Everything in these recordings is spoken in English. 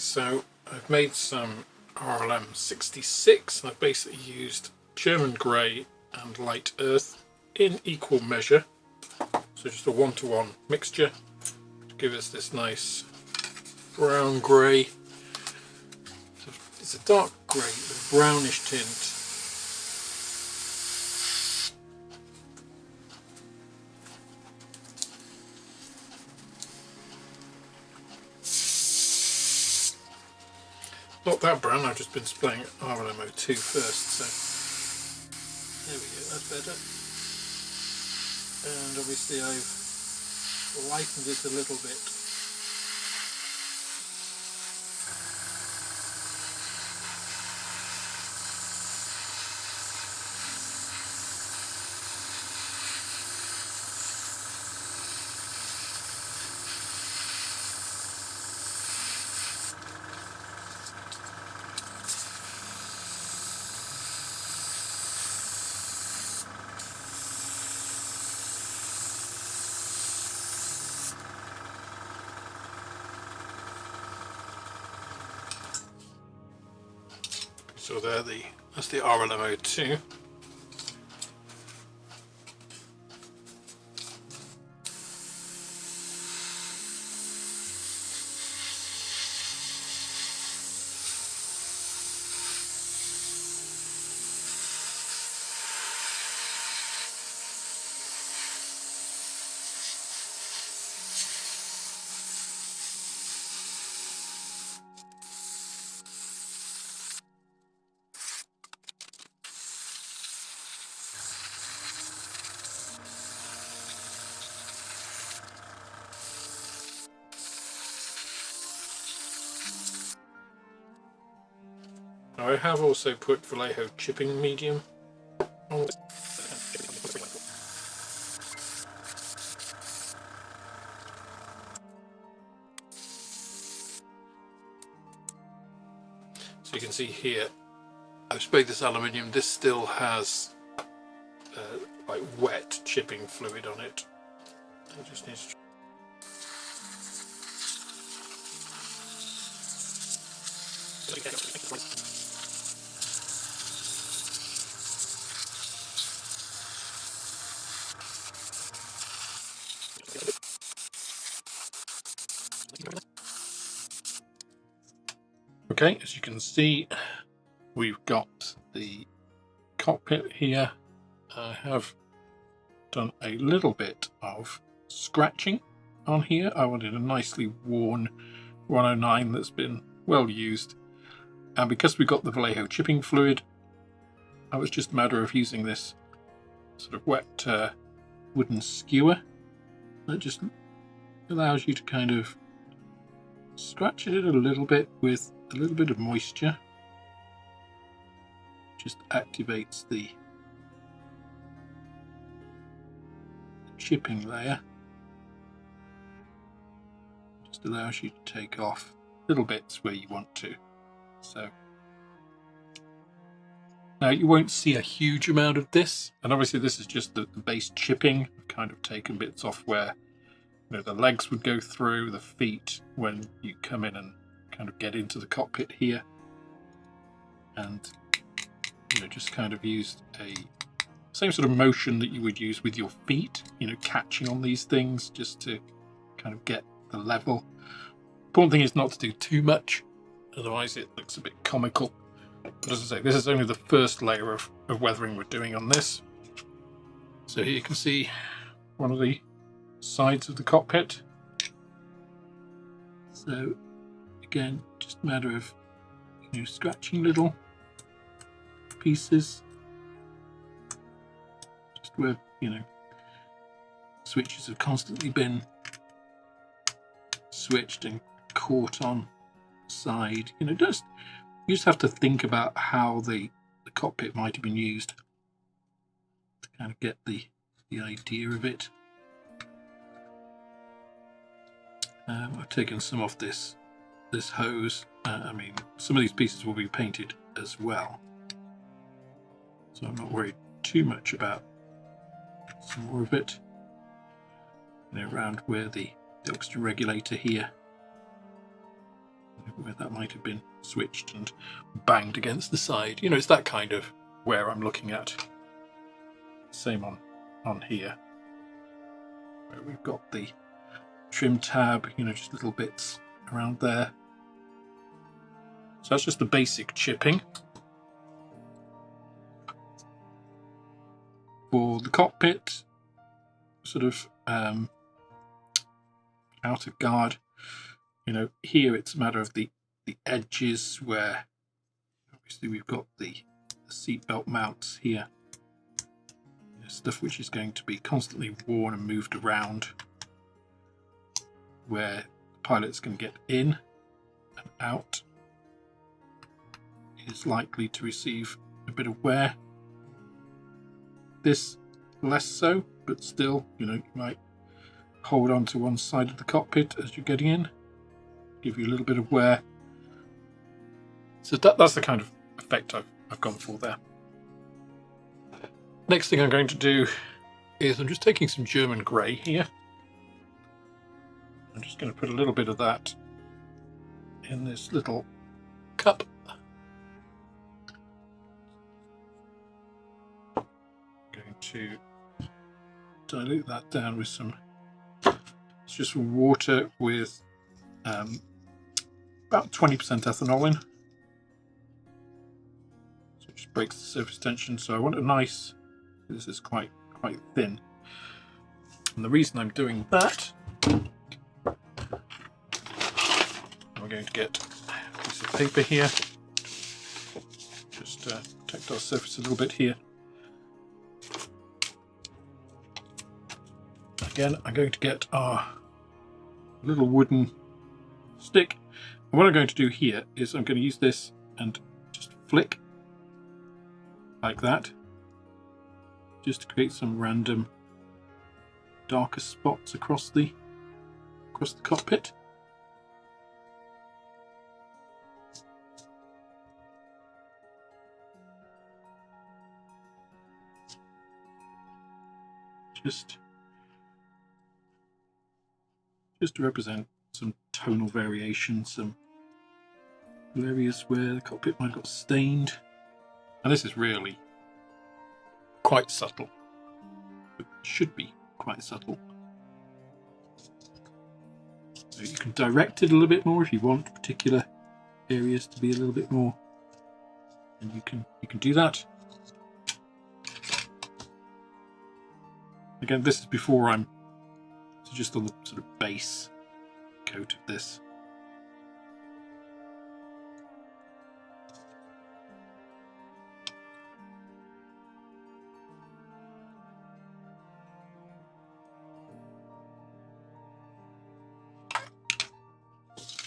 So I've made some RLM 66. I've basically used German grey and light earth in equal measure. So just a 1-to-1 mixture to give us this nice brown grey. It's a dark grey with a brownish tint. Not that brown, I've just been spraying RLM02 first, so there we go, that's better. And obviously I've lightened it a little bit. So that's the RLM02. Now I have also put Vallejo chipping medium on this. So you can see here, I've sprayed this aluminium. This still has like wet chipping fluid on it. It just needs to... Okay, as you can see, we've got the cockpit here. I have done a little bit of scratching on here. I wanted a nicely worn 109 that's been well used, and because we got the Vallejo chipping fluid, it was just a matter of using this sort of wet wooden skewer that just allows you to kind of scratch it a little bit with a little bit of moisture. Just activates the chipping layer. Just allows you to take off little bits where you want to. So now you won't see a huge amount of this, and obviously this is just the base chipping. I've kind of taken bits off where, you know, the legs would go through, the feet when you come in and kind of get into the cockpit here, and you know, just kind of used a same sort of motion that you would use with your feet, you know, catching on these things just to kind of get the level. Important thing is not to do too much, otherwise it looks a bit comical. But as I say, this is only the first layer of weathering we're doing on this. So here you can see one of the sides of the cockpit. So again, just a matter of, you know, scratching little pieces, just where, you know, switches have constantly been switched and caught on the side. You know, you just have to think about how the cockpit might have been used to kind of get the idea of it. I've taken some off this hose. I mean, some of these pieces will be painted as well, so I'm not worried too much about some more of it. You know, around where the oxygen regulator here, where that might have been switched and banged against the side. You know, it's that kind of wear I'm looking at. Same on here, where we've got the trim tab, you know, just little bits around there. So that's just the basic chipping. For the cockpit, sort of outer guard, you know, here it's a matter of the edges, where obviously we've got the seatbelt mounts here, you know, stuff which is going to be constantly worn and moved around, where the pilot's going to get in and out is likely to receive a bit of wear. This less so, but still, you know, you might hold on to one side of the cockpit as you're getting in, give you a little bit of wear. So that's the kind of effect I've gone for there. Next thing I'm going to do is I'm just taking some German grey here. I'm just going to put a little bit of that in this little cup. Going to dilute that down with some, it's just water with about 20% ethanol in. So it just breaks the surface tension. So I want a nice, this is quite thin. And the reason I'm doing that, we're going to get a piece of paper here, just protect our surface a little bit here. Again, I'm going to get our little wooden stick. And what I'm going to do here is I'm going to use this and just flick like that, just to create some random darker spots across the cockpit. Just to represent some tonal variation, some areas where the cockpit might have got stained. And this is really quite subtle. It should be quite subtle. So you can direct it a little bit more if you want particular areas to be a little bit more, and you can do that. Again, this is before I'm just on the sort of base coat of this.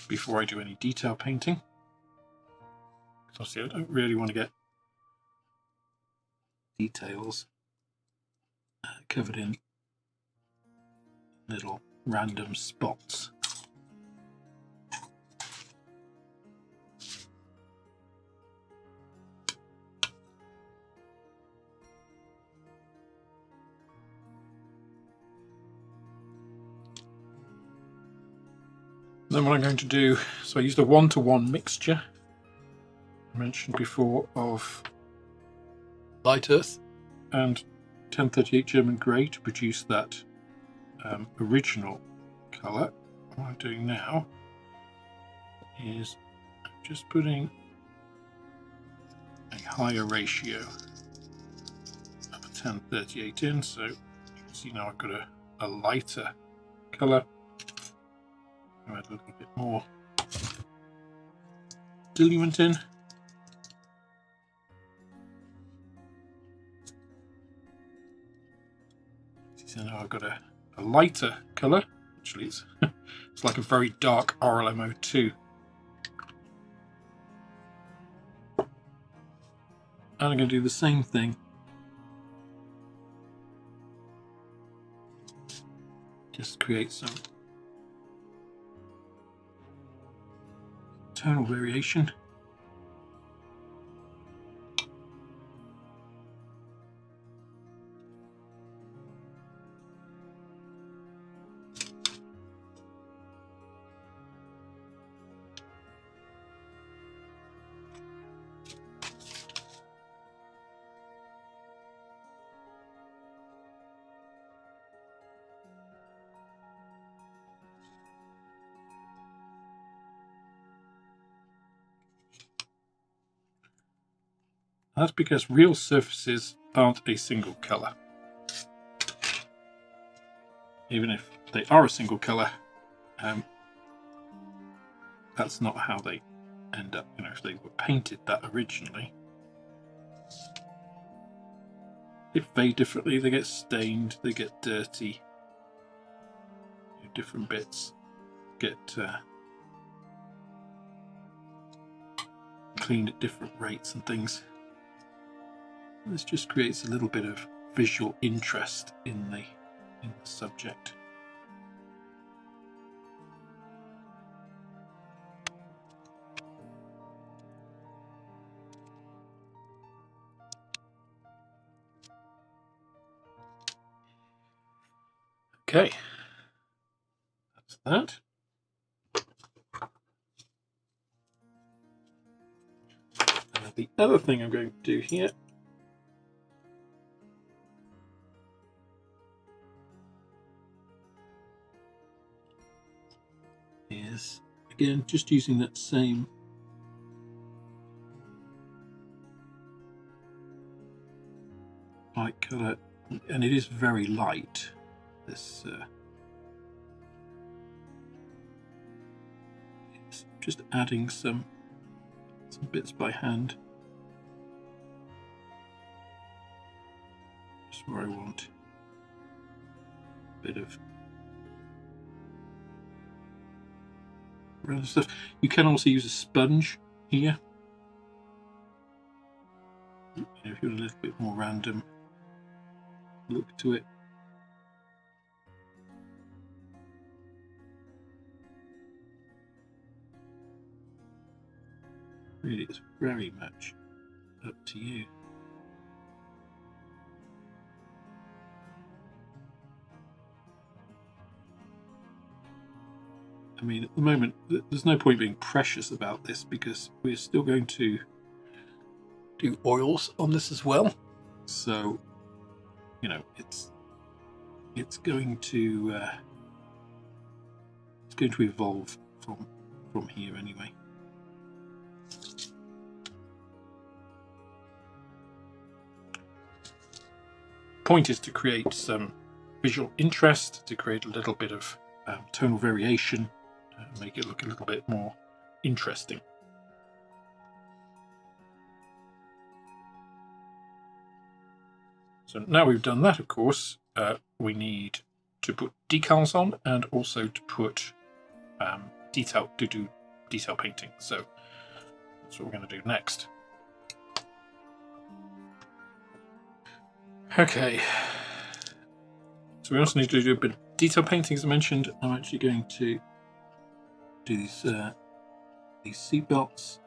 Before I do any detail painting, because obviously I don't really want to get details covered in little random spots. Then what I'm going to do, so I used a 1-to-1 mixture I mentioned before of light earth and 1038 German grey to produce that original colour. What I'm doing now is I'm just putting a higher ratio of 1038 in, so you can see now I've got a lighter colour. I'll add a little bit more diluent in. So now I've got a lighter colour. Actually, it's it's like a very dark RLMO2. And I'm going to do the same thing. Just create some tonal variation. That's because real surfaces aren't a single colour. Even if they are a single colour, that's not how they end up. You know, if they were painted that originally, they fade differently, they get stained, they get dirty. Different bits get cleaned at different rates and things. This just creates a little bit of visual interest in the subject. Okay, that's that. The other thing I'm going to do here is, again, just using that same light colour, and it is very light, this just adding some bits by hand, just where I want a bit of random stuff. You can also use a sponge here, if you want a little bit more random look to it. Really, it's very much up to you. I mean, at the moment, there's no point being precious about this because we're still going to do oils on this as well. So, you know, it's going to evolve from here anyway. Point is to create some visual interest, to create a little bit of tonal variation, make it look a little bit more interesting. So now we've done that, of course, we need to put decals on and also to put detail painting. So that's what we're going to do next. Okay, so we also need to do a bit of detail painting, as I mentioned. I'm actually going to do these seat belts.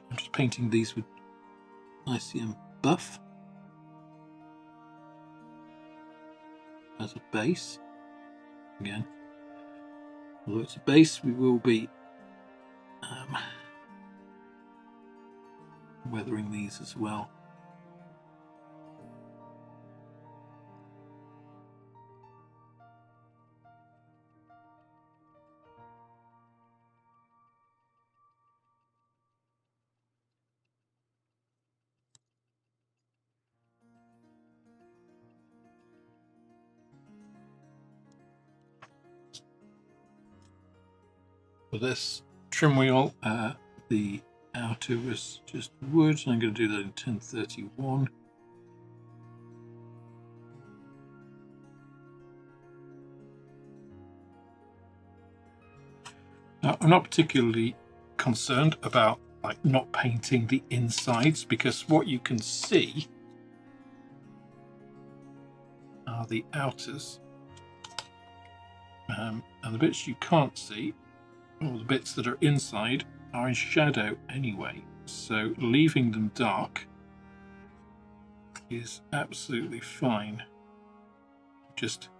I'm just painting these with ICM buff as a base. Again, although it's a base, we will be weathering these as well. For this trim wheel, the outer was just wood, and I'm going to do that in 1031. Now, I'm not particularly concerned about not painting the insides, because what you can see are the outers, and the bits you can't see, or the bits that are inside, are in shadow anyway, so leaving them dark is absolutely fine. Just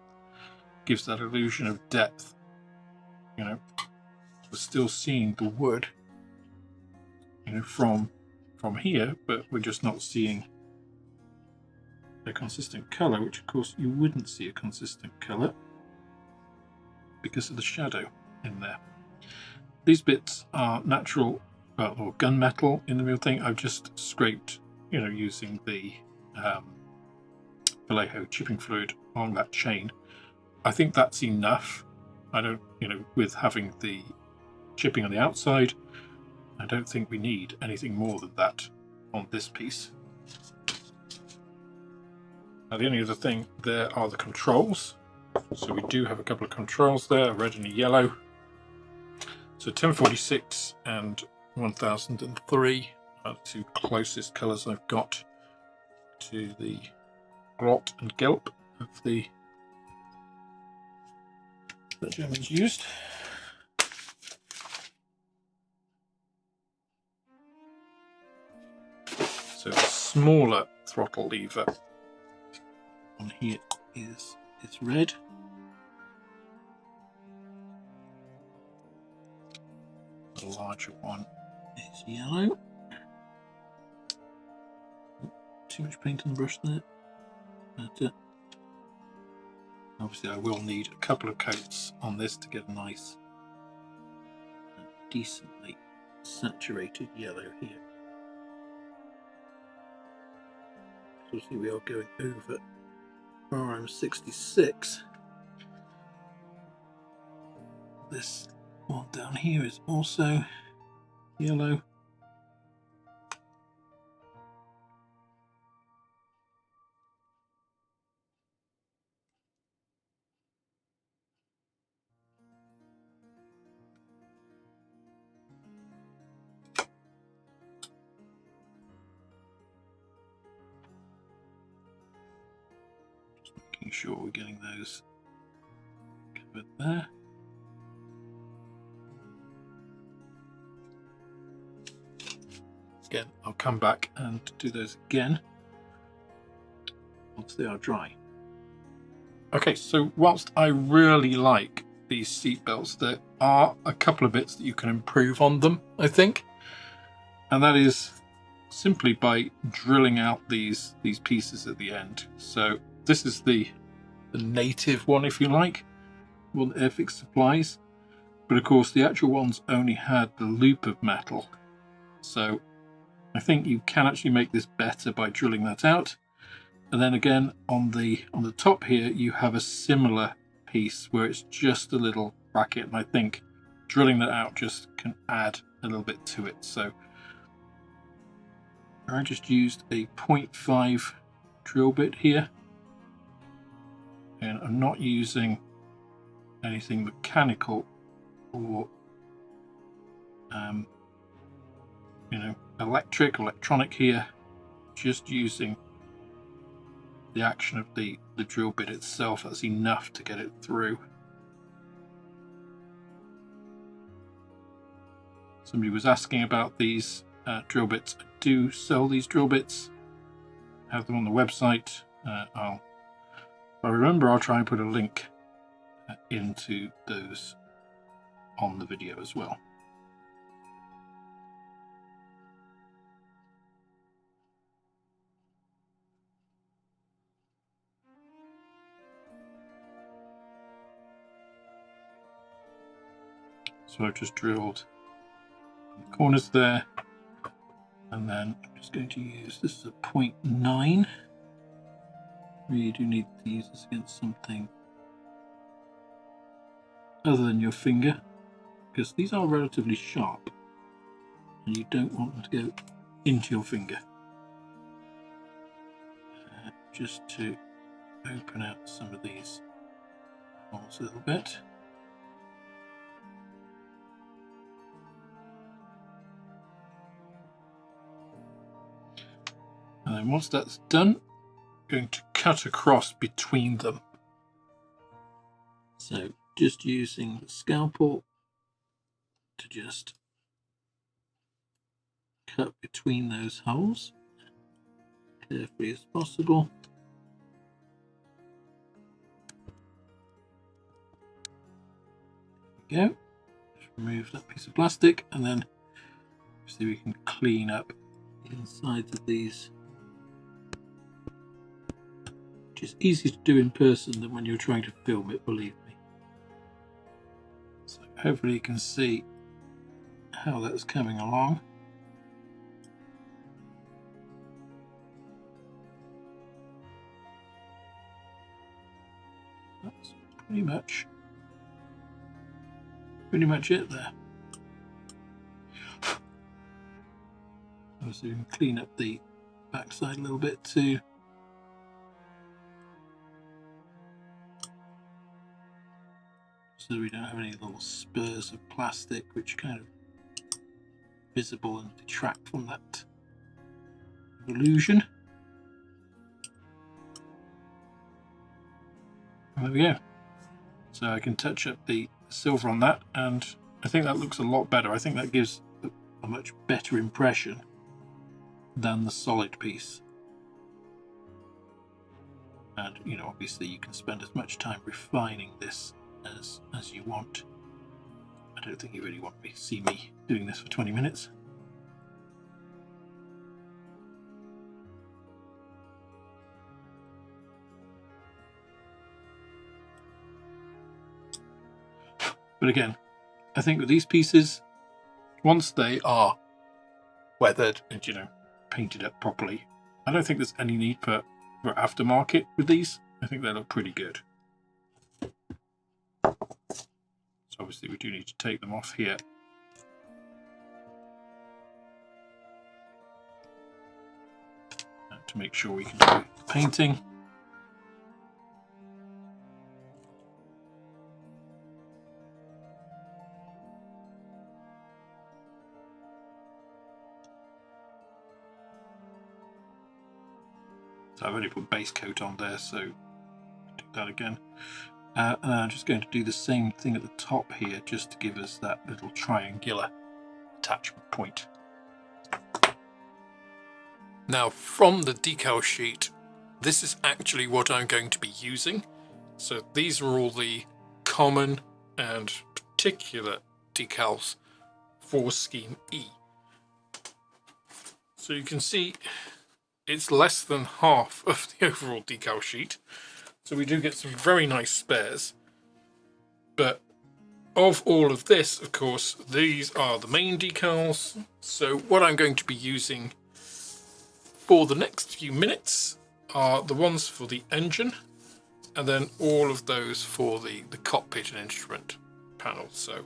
gives that illusion of depth. You know, we're still seeing the wood, you know, from here, but we're just not seeing a consistent colour, which of course you wouldn't see a consistent colour because of the shadow in there. These bits are natural or gunmetal in the real thing. I've just scraped, using the Vallejo chipping fluid on that chain. I think that's enough. I don't, with having the chipping on the outside, I don't think we need anything more than that on this piece. Now the only other thing there are the controls. So we do have a couple of controls there, a red and a yellow. So 1046 and 1003 are the two closest colours I've got to the glot and gelp of the Germans used. So the smaller throttle lever on here is red. The larger one is yellow. Too much paint on the brush there. But, obviously I will need a couple of coats on this to get a nice, decently saturated yellow here. Obviously we are going over RM66. This one down here is also yellow. Just making sure we're getting those covered there. Again, I'll come back and do those again once they are dry. Okay, so whilst I really like these seat belts, there are a couple of bits that you can improve on them, I think, and that is simply by drilling out these pieces at the end. So this is the native one, if you like, one that Airfix supplies, but of course the actual ones only had the loop of metal. So I think you can actually make this better by drilling that out. And then again on the top here you have a similar piece where it's just a little bracket, and I think drilling that out just can add a little bit to it. So I just used a 0.5 drill bit here, and I'm not using anything mechanical or electronic here, just using the action of the drill bit itself. That's enough to get it through. Somebody was asking about these drill bits. I do sell these drill bits, I have them on the website. If I remember, I'll try and put a link into those on the video as well. So I've just drilled the corners there, and then I'm just going to use, this is a 0.9. You do need to use this against something other than your finger, because these are relatively sharp and you don't want them to go into your finger. Just to open out some of these holes a little bit. And then once that's done, I'm going to cut across between them. So just using the scalpel to just cut between those holes carefully as possible. There we go. Just remove that piece of plastic, and then see we can clean up the insides of these, which is easier to do in person than when you're trying to film it, believe me. So hopefully you can see how that's coming along. That's pretty much it there. So we can clean up the backside a little bit too. So we don't have any little spurs of plastic which kind of visible and detract from that illusion. And there we go. So I can touch up the silver on that, and I think that looks a lot better. I think that gives a much better impression than the solid piece. And you know, obviously you can spend as much time refining this as you want. I don't think you really want to see me doing this for 20 minutes. But again, I think with these pieces, once they are weathered and, you know, painted up properly, I don't think there's any need for aftermarket with these. I think they look pretty good. So obviously we do need to take them off here. To make sure we can do the painting. So I've only put base coat on there, so do that again. And I'm just going to do the same thing at the top here, just to give us that little triangular attachment point. Now, from the decal sheet, this is actually what I'm going to be using. So these are all the common and particular decals for Scheme E. So you can see it's less than half of the overall decal sheet. So we do get some very nice spares. But of all of this, of course, these are the main decals. So what I'm going to be using for the next few minutes are the ones for the engine, and then all of those for the cockpit and instrument panel. So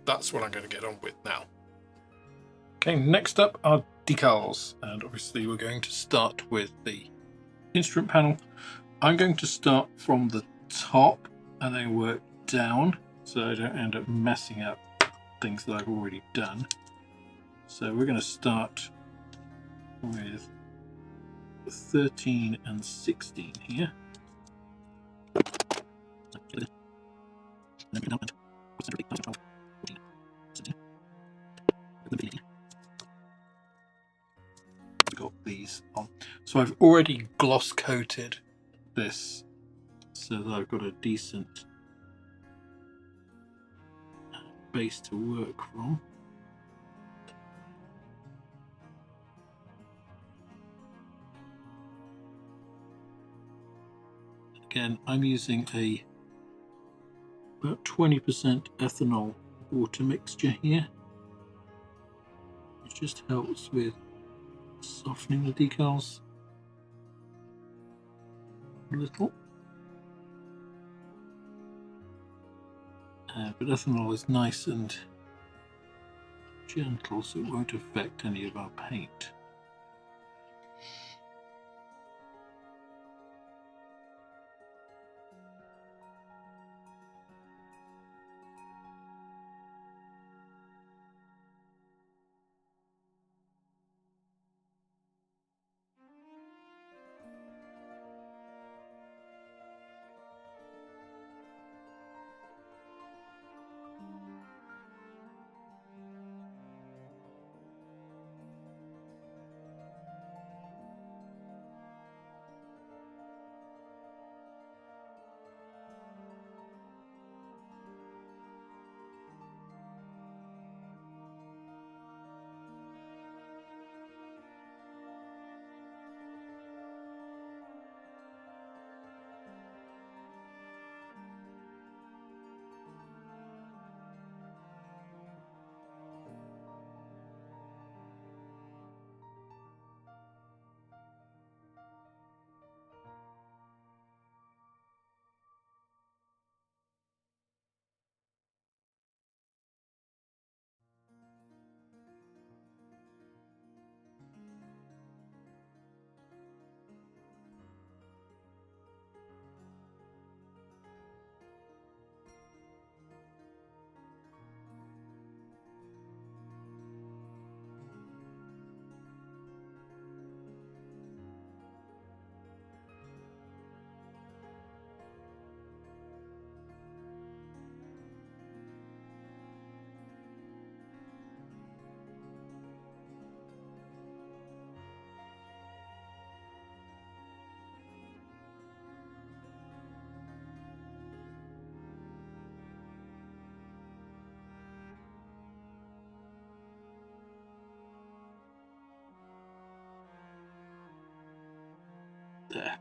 that's what I'm going to get on with now. Okay, next up are decals, and obviously we're going to start with the instrument panel. I'm going to start from the top and then work down so I don't end up messing up things that I've already done. So we're going to start with 13 and 16 here. Got these on. So I've already gloss coated this so that I've got a decent base to work from. Again, I'm using about 20% ethanol water mixture here, which just helps with softening the decals a little. But ethanol is nice and gentle, so it won't affect any of our paint. there.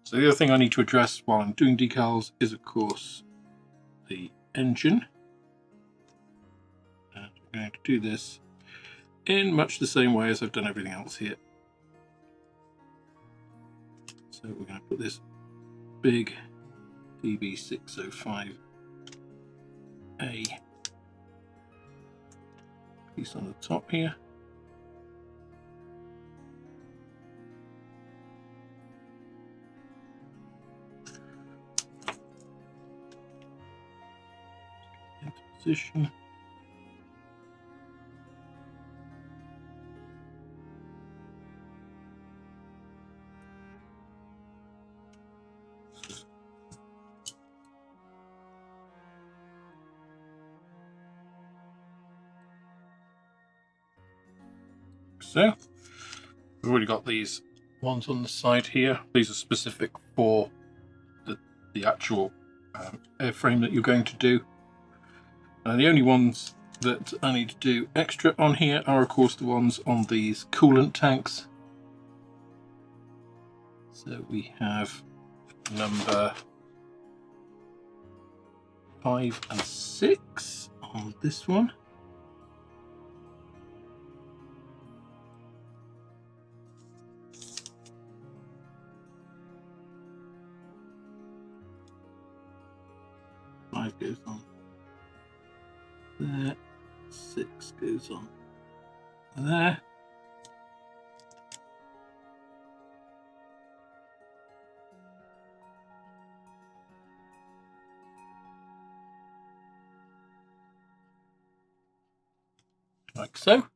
So the other thing I need to address while I'm doing decals is, of course, the engine. And I'm going to do this in much the same way as I've done everything else here. So we're going to put this big DB605A piece on the top here. Into position. So we've already got these ones on the side here. These are specific for the actual airframe that you're going to do. And the only ones that I need to do extra on here are, of course, the ones on these coolant tanks. So we have number 5 and 6 on this one. Five goes on there, 6 goes on there. Like so.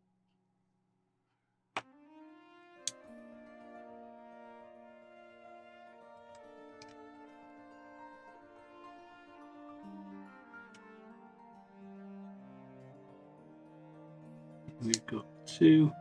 We've got 2.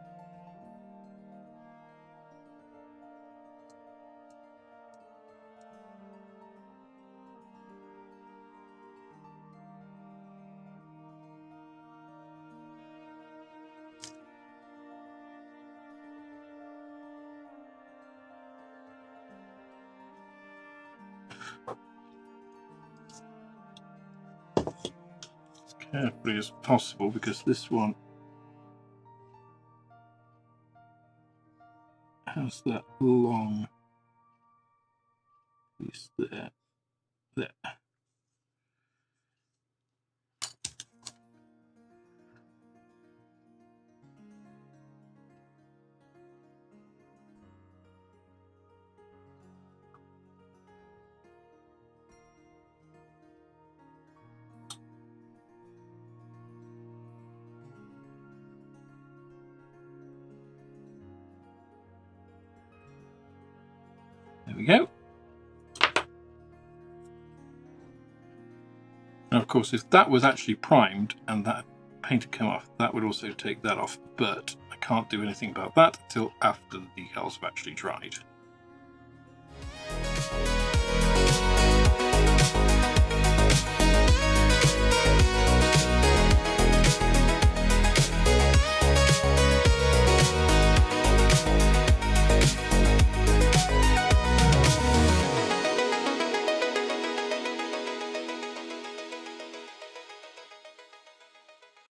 As carefully as possible, because this one has that long piece there. There we go. Now, of course, if that was actually primed and that paint had come off, that would also take that off, but I can't do anything about that until after the decals have actually dried.